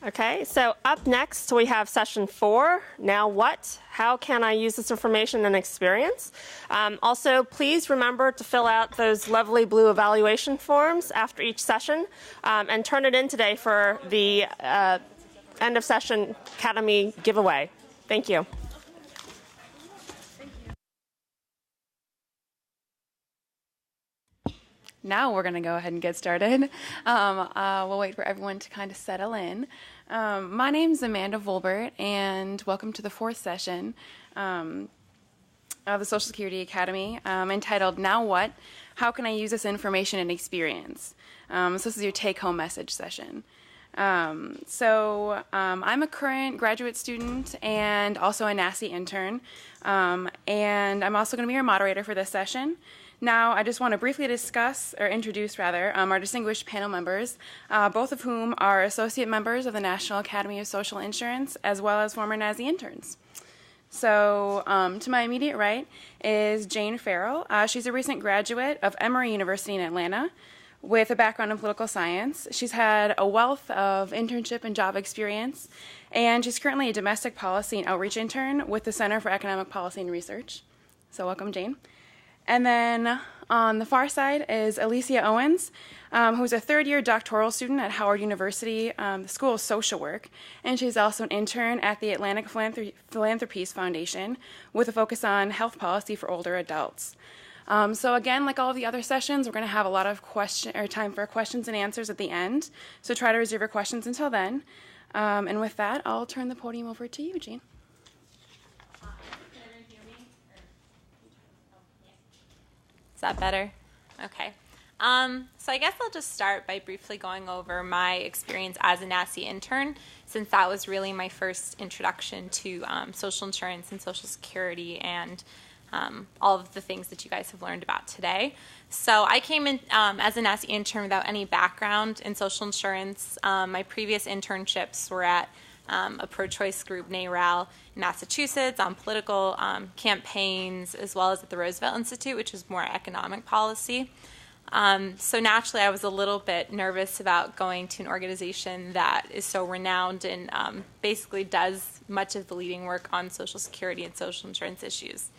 Okay, so up next we have session 4, Now What? How can I use this information and experience? Also, please remember to fill out those lovely blue evaluation forms after each session and turn it in today for the end of session Academy giveaway. Thank you. Now we're going to go ahead and get started. We'll wait for everyone to kind of settle in. My name's Amanda Volbert, and welcome to the 4th session of the Social Security Academy, entitled Now What? How can I use this information and experience? So this is your take-home message session. I'm a current graduate student and also a NASI intern, and I'm also going to be your moderator for this session. Now, I just want to briefly introduce our distinguished panel members, both of whom are associate members of the National Academy of Social Insurance, as well as former NASI interns. So, to my immediate right is Jane Farrell. She's a recent graduate of Emory University in Atlanta with a background in political science. She's had a wealth of internship and job experience, and she's currently a domestic policy and outreach intern with the Center for Economic Policy and Research. So, welcome, Jane. And then on the far side is Allessia Owens, who's a third-year doctoral student at Howard University, the School of Social Work, and she's also an intern at the Atlantic Philanthropies Foundation with a focus on health policy for older adults. So again, like all of the other sessions, we're going to have a lot of time for questions and answers at the end, so try to reserve your questions until then. And with that, I'll turn the podium over to you, Jane. Is that better? Okay. So I guess I'll just start by briefly going over my experience as a NASI intern, since that was really my first introduction to social insurance and Social Security and all of the things that you guys have learned about today. So I came in as a NASI intern without any background in social insurance. My previous internships were at a pro-choice group, NARAL, in Massachusetts, on political campaigns, as well as at the Roosevelt Institute, which is more economic policy. So naturally, I was a little bit nervous about going to an organization that is so renowned and basically does much of the leading work on Social Security and social insurance issues.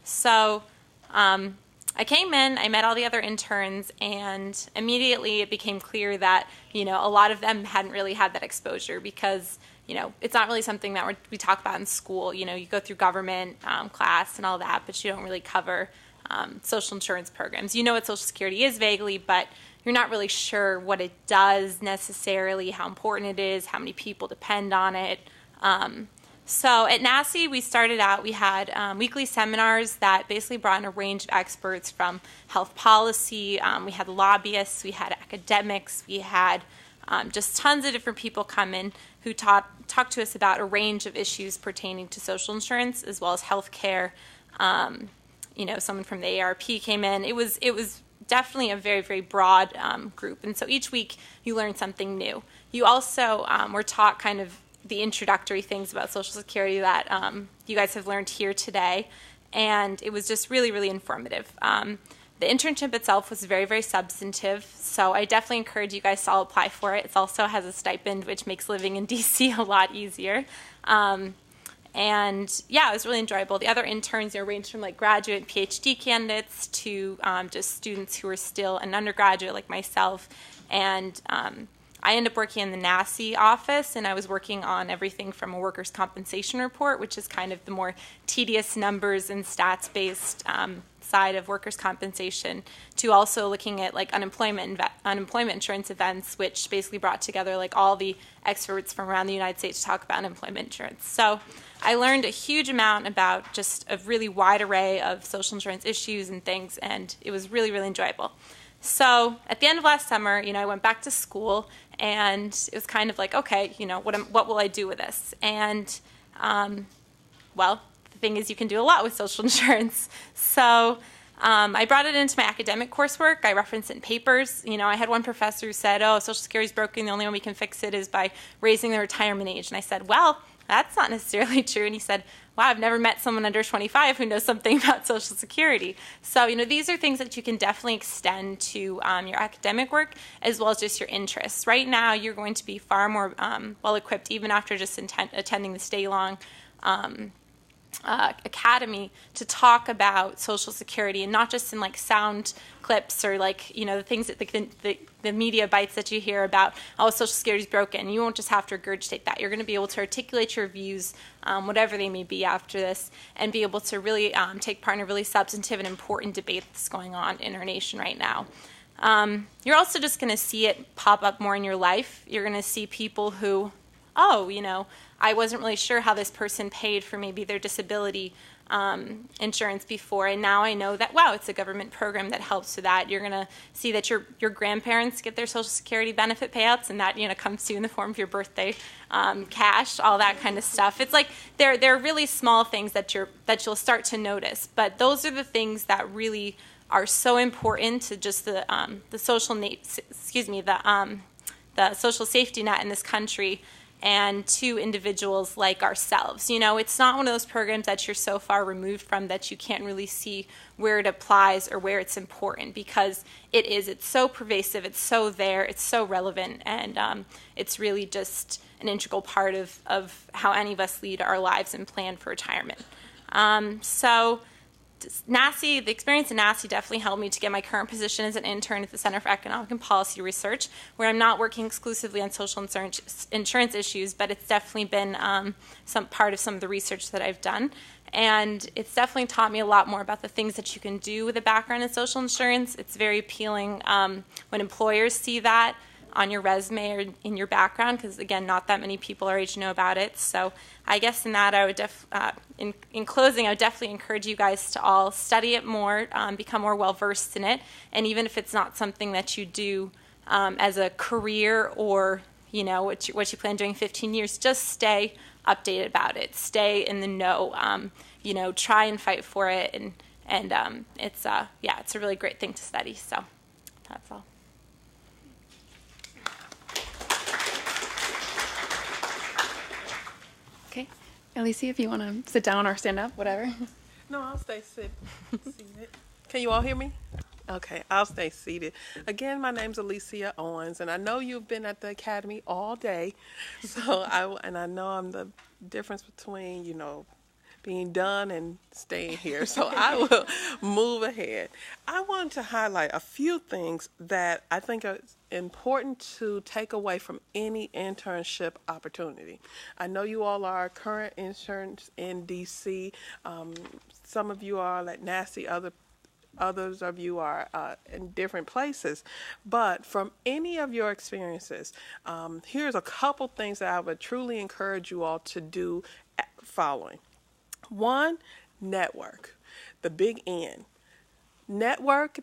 So I came in, I met all the other interns, and immediately it became clear that, a lot of them hadn't really had that exposure because it's not really something that we talk about in school. You go through government class and all that, but you don't really cover social insurance programs. You know what Social Security is vaguely, but you're not really sure what it does necessarily, how important it is, how many people depend on it. So at NASI, we started out, we had weekly seminars that basically brought in a range of experts from health policy. We had lobbyists, we had academics, we had just tons of different people come in who talk to us about a range of issues pertaining to social insurance as well as health care. Someone from the AARP came in. It was definitely a very, very broad group. And so each week you learn something new. You also were taught kind of the introductory things about Social Security that you guys have learned here today. And it was just really, really informative. The internship itself was very, very substantive, so I definitely encourage you guys to all apply for it. It also has a stipend, which makes living in DC a lot easier. And yeah, it was really enjoyable. The other interns ranged from like graduate and PhD candidates to just students who are still an undergraduate like myself. And I ended up working in the NASI office, and I was working on everything from a workers' compensation report, which is kind of the more tedious numbers and stats-based side of workers' compensation, to also looking at like unemployment insurance events, which basically brought together like all the experts from around the United States to talk about unemployment insurance. So I learned a huge amount about just a really wide array of social insurance issues and things, and it was really, really enjoyable. So at the end of last summer, I went back to school, and it was kind of like, okay, what will I do with this? And well, the thing is, you can do a lot with social insurance. So I brought it into my academic coursework. I referenced it in papers. You know, I had one professor who said, oh, Social Security is broken. The only way we can fix it is by raising the retirement age. And I said, well, that's not necessarily true. And he said, wow, I've never met someone under 25 who knows something about Social Security. So, you know, these are things that you can definitely extend to your academic work as well as just your interests. Right now, you're going to be far more well-equipped, even after just attending this day-long academy, to talk about Social Security, and not just in like sound clips or like, you know, the things that the media bites that you hear about, oh, Social Security is broken. You won't just have to regurgitate that. You're going to be able to articulate your views, whatever they may be after this, and be able to really take part in a really substantive and important debate that's going on in our nation right now. You're also just going to see it pop up more in your life. You're going to see people who, oh, you know, I wasn't really sure how this person paid for maybe their disability insurance before, and now I know that, wow, it's a government program that helps with that. You're going to see that your grandparents get their Social Security benefit payouts, and that, you know, comes to you in the form of your birthday cash, all that kind of stuff. It's like they're really small things that you'll start to notice, but those are the things that really are so important to just the social the social safety net in this country, and to individuals like ourselves. You know, it's not one of those programs that you're so far removed from that you can't really see where it applies or where it's important, because it is. It's so pervasive, it's so there, it's so relevant, and it's really just an integral part of how any of us lead our lives and plan for retirement. So NASI, the experience in NASI definitely helped me to get my current position as an intern at the Center for Economic and Policy Research, where I'm not working exclusively on social insurance issues, but it's definitely been some part of some of the research that I've done. And it's definitely taught me a lot more about the things that you can do with a background in social insurance. It's very appealing when employers see that on your resume or in your background, because again, not that many people our age know about it. So I guess in that, I would in closing, I would definitely encourage you guys to all study it more, become more well versed in it, and even if it's not something that you do as a career, or you know what you plan on doing in 15 years, just stay updated about it, stay in the know, you know, try and fight for it, and it's a really great thing to study. So that's all. Okay. Allessia, if you want to sit down or stand up, whatever. No, I'll stay seated. Can you all hear me? Okay, I'll stay seated. Again, my name's Allessia Owens, and I know you've been at the academy all day, so I know I'm the difference between, you know, being done and staying here, so I will move ahead. I want to highlight a few things that I think are important to take away from any internship opportunity. I know you all are current interns in DC. Some of you are at NASI, others of you are in different places. But from any of your experiences, here's a couple things that I would truly encourage you all to do following. One, network. The big N. Network.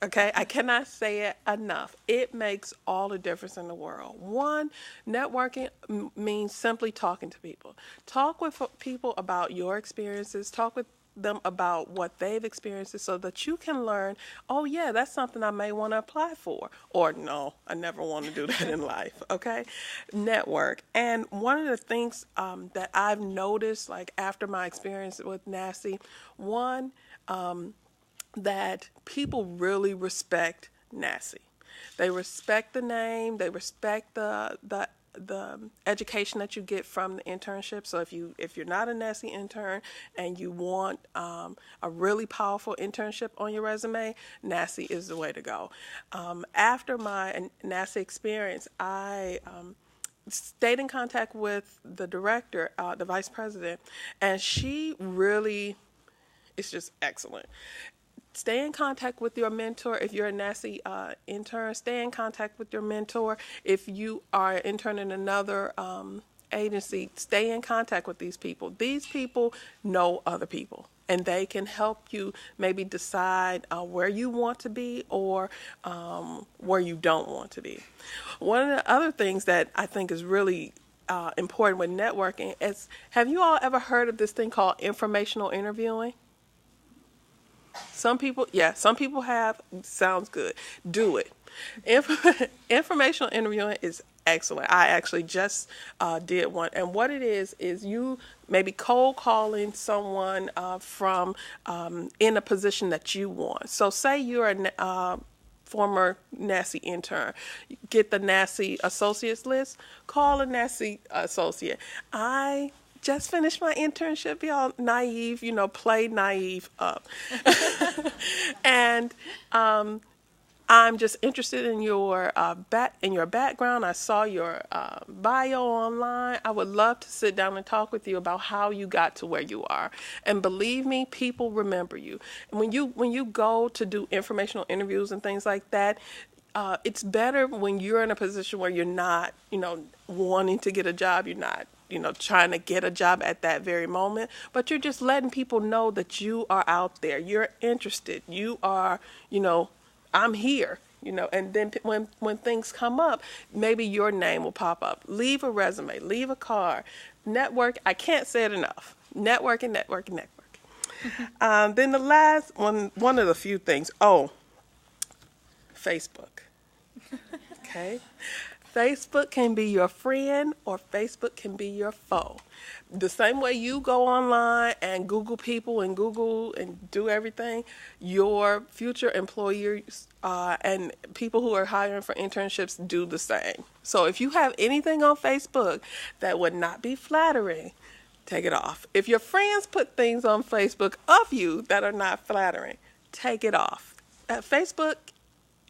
Okay, I cannot say it enough. It makes all the difference in the world. One, networking means simply talking to people. Talk with people about your experiences. Talk with them about what they've experienced, so that you can learn, oh yeah, that's something I may want to apply for, or no, I never want to do that in life. Okay, network. And one of the things that I've noticed, like after my experience with NASI, one, that people really respect NASI. They respect the name, they respect the education that you get from the internship. So if you're not a NASI intern and you want a really powerful internship on your resume, NASI is the way to go. After my NASI experience, I stayed in contact with the director, the vice president, and she really is just excellent. Stay in contact with your mentor. If you're a NASI intern, stay in contact with your mentor. If you are an intern in another agency, stay in contact with these people. These people know other people, and they can help you maybe decide where you want to be, or where you don't want to be. One of the other things that I think is really important with networking is, have you all ever heard of this thing called informational interviewing? Some people have. Sounds good. Do it. Informational interviewing is excellent. I actually just did one. And what it is you maybe cold calling someone from in a position that you want. So say you're a former NASI intern. Get the NASI associates list. Call a NASI associate. I just finished my internship, y'all. Naive, play naive up. And I'm just interested in your background. I saw your bio online. I would love to sit down and talk with you about how you got to where you are. And believe me, people remember you. And when you go to do informational interviews and things like that, it's better when you're in a position where you're not, wanting to get a job. You're not, trying to get a job at that very moment, but you're just letting people know that you are out there. You're interested. You are, I'm here, and then when things come up, maybe your name will pop up. Leave a resume, leave a card, network. I can't say it enough. Networking. Then the last one of the few things. Oh, Facebook. Okay. Facebook can be your friend or Facebook can be your foe. The same way you go online and Google people and Google and do everything, your future employers and people who are hiring for internships do the same. So if you have anything on Facebook that would not be flattering, take it off. If your friends put things on Facebook of you that are not flattering, take it off. Facebook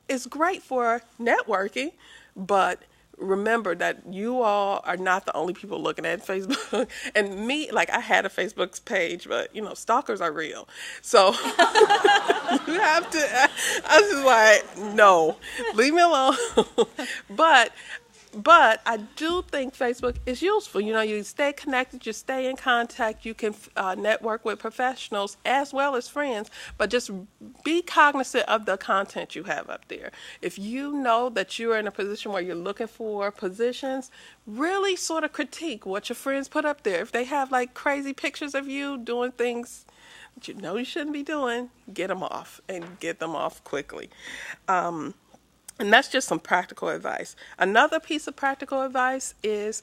is great for networking, but remember that you all are not the only people looking at Facebook. And me, I had a Facebook page, but stalkers are real. So you have to, I was just like, no, leave me alone. But I do think Facebook is useful. You stay connected, you stay in contact, you can network with professionals as well as friends, but just be cognizant of the content you have up there. If you know that you're in a position where you're looking for positions, really sort of critique what your friends put up there. If they have crazy pictures of you doing things that you shouldn't be doing, get them off and get them off quickly. And that's just some practical advice. Another piece of practical advice is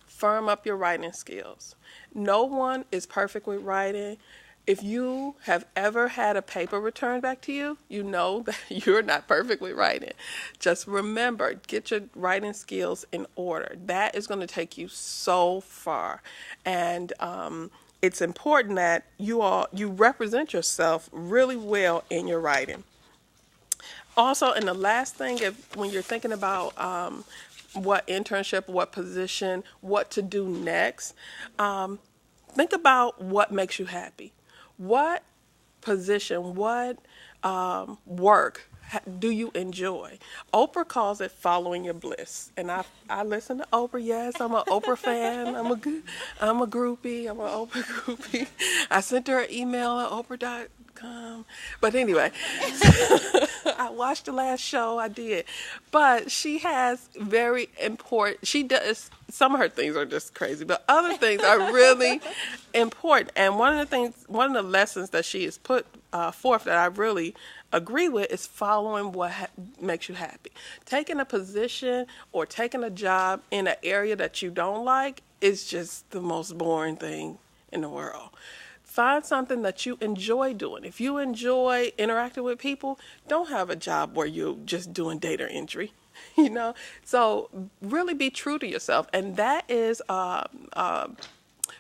firm up your writing skills. No one is perfect with writing. If you have ever had a paper returned back to you, you know that you're not perfect with writing. Just remember, get your writing skills in order. That is going to take you so far. And it's important that you represent yourself really well in your writing. Also, and the last thing, when you're thinking about what internship, what position, what to do next, think about what makes you happy. What position, what work do you enjoy? Oprah calls it following your bliss. And I listen to Oprah, yes. I'm an Oprah fan. I'm a groupie. I'm an Oprah groupie. I sent her an email at Oprah.com. But anyway, I watched the last show. I did. But she has very important, she does, some of her things are just crazy, but other things are really important. And one of the lessons that she has put forth that I really agree with is following what makes you happy. Taking a position or taking a job in an area that you don't like is just the most boring thing in the world. Find something that you enjoy doing. If you enjoy interacting with people, don't have a job where you're just doing data entry, So really be true to yourself. And that is a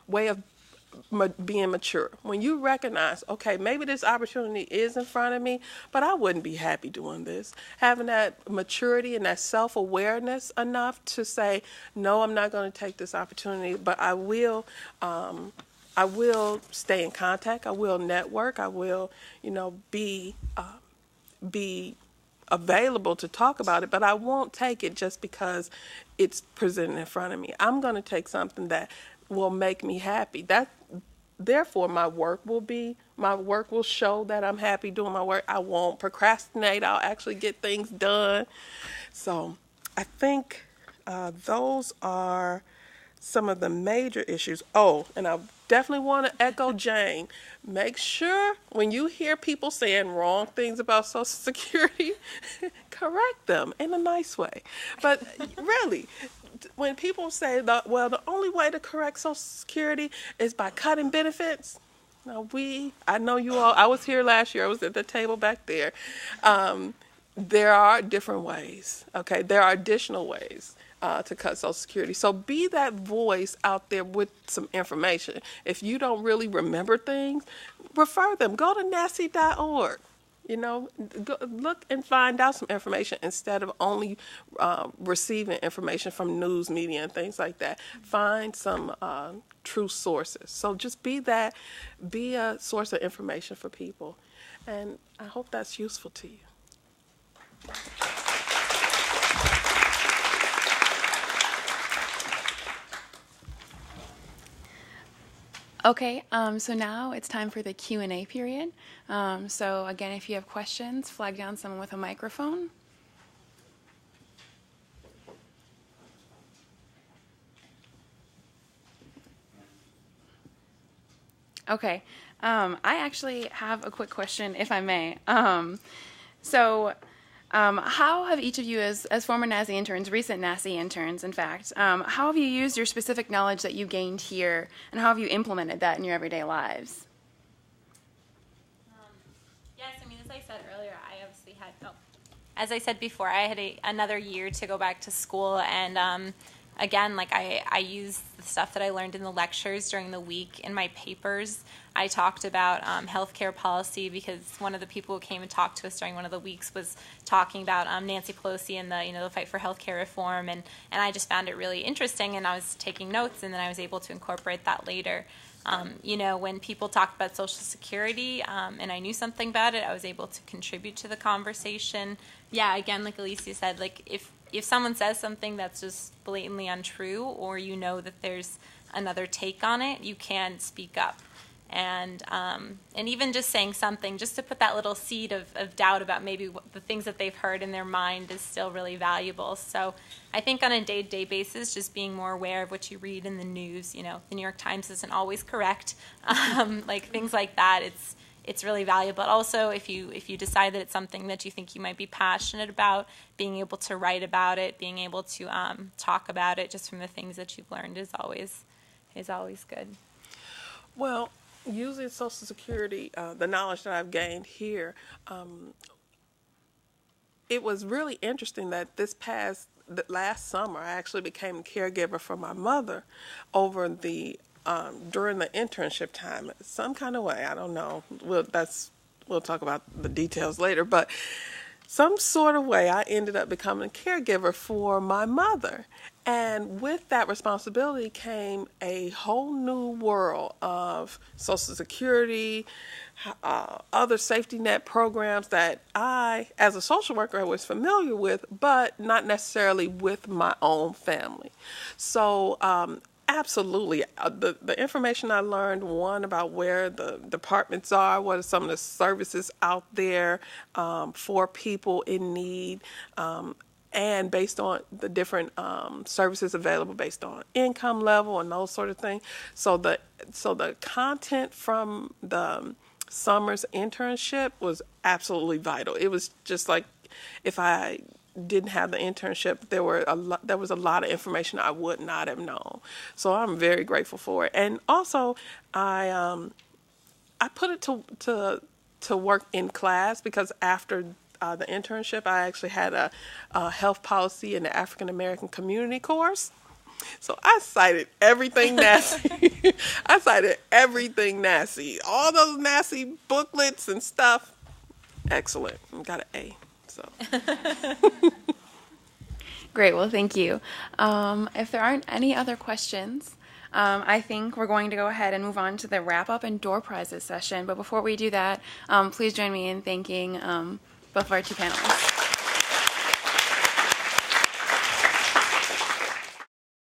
way of being mature. When you recognize, okay, maybe this opportunity is in front of me, but I wouldn't be happy doing this. Having that maturity and that self-awareness enough to say, no, I'm not going to take this opportunity, but I will stay in contact. I will network. I will, be available to talk about it, but I won't take it just because it's presented in front of me. I'm going to take something that will make me happy. Therefore, my work will show that I'm happy doing my work. I won't procrastinate. I'll actually get things done. So I think those are some of the major issues. Oh, and I definitely want to echo Jane. Make sure when you hear people saying wrong things about Social Security, correct them in a nice way. But really, when people say, well, the only way to correct Social Security is by cutting benefits. Now, I know you all, I was here last year, I was at the table back there. There are different ways, okay? There are additional ways to cut Social Security. So be that voice out there with some information. If you don't really remember things, refer them. Go to NASI.org. Go, look and find out some information instead of only receiving information from news media and things like that. Find some true sources. So just be a source of information for people. And I hope that's useful to you. Okay, so now it's time for the Q&A period. So again, if you have questions, flag down someone with a microphone. Okay, I actually have a quick question, if I may. How have each of you, as former NASI interns, recent NASI interns, in fact, how have you used your specific knowledge that you gained here, and how have you implemented that in your everyday lives? Yes, I mean, as I said earlier, I obviously had, as I said before, I had another year to go back to school, and again, like I used the stuff that I learned in the lectures during the week in my papers. I talked about healthcare policy because one of the people who came and talked to us during one of the weeks was talking about Nancy Pelosi and the fight for healthcare reform, and I just found it really interesting, and I was taking notes, and then I was able to incorporate that later. When people talked about Social Security and I knew something about it, I was able to contribute to the conversation. Yeah, again, like Allessia said, like if someone says something that's just blatantly untrue, or that there's another take on it, you can speak up. And even just saying something, just to put that little seed of doubt about maybe the things that they've heard in their mind is still really valuable. So I think on a day-to-day basis, just being more aware of what you read in the news, the New York Times isn't always correct, like things like that, it's really valuable. But also, if you decide that it's something that you think you might be passionate about, being able to write about it, being able to talk about it just from the things that you've learned is always good. Well, using Social Security, the knowledge that I've gained here, it was really interesting that last summer I actually became a caregiver for my mother over during the internship time, some kind of way. I don't know. We'll talk about the details later, but some sort of way I ended up becoming a caregiver for my mother. And with that responsibility came a whole new world of Social Security, other safety net programs that I, as a social worker, was familiar with, but not necessarily with my own family. So absolutely, the information I learned, one, about where the departments are, what are some of the services out there for people in need, and based on the different services available based on income level and those sort of things. So the content from the summer's internship was absolutely vital. It was just like if I didn't have the internship, there was a lot of information I would not have known. So I'm very grateful for it. And also, I put it to work in class, because after the internship, I actually had a health policy in the African American community course. So I cited everything NASI. I cited everything NASI. All those NASI booklets and stuff. Excellent. Got an A. So. Great. Well, thank you. If there aren't any other questions, I think we're going to go ahead and move on to the wrap-up and door prizes session. But before we do that, please join me in thanking both of our two panelists.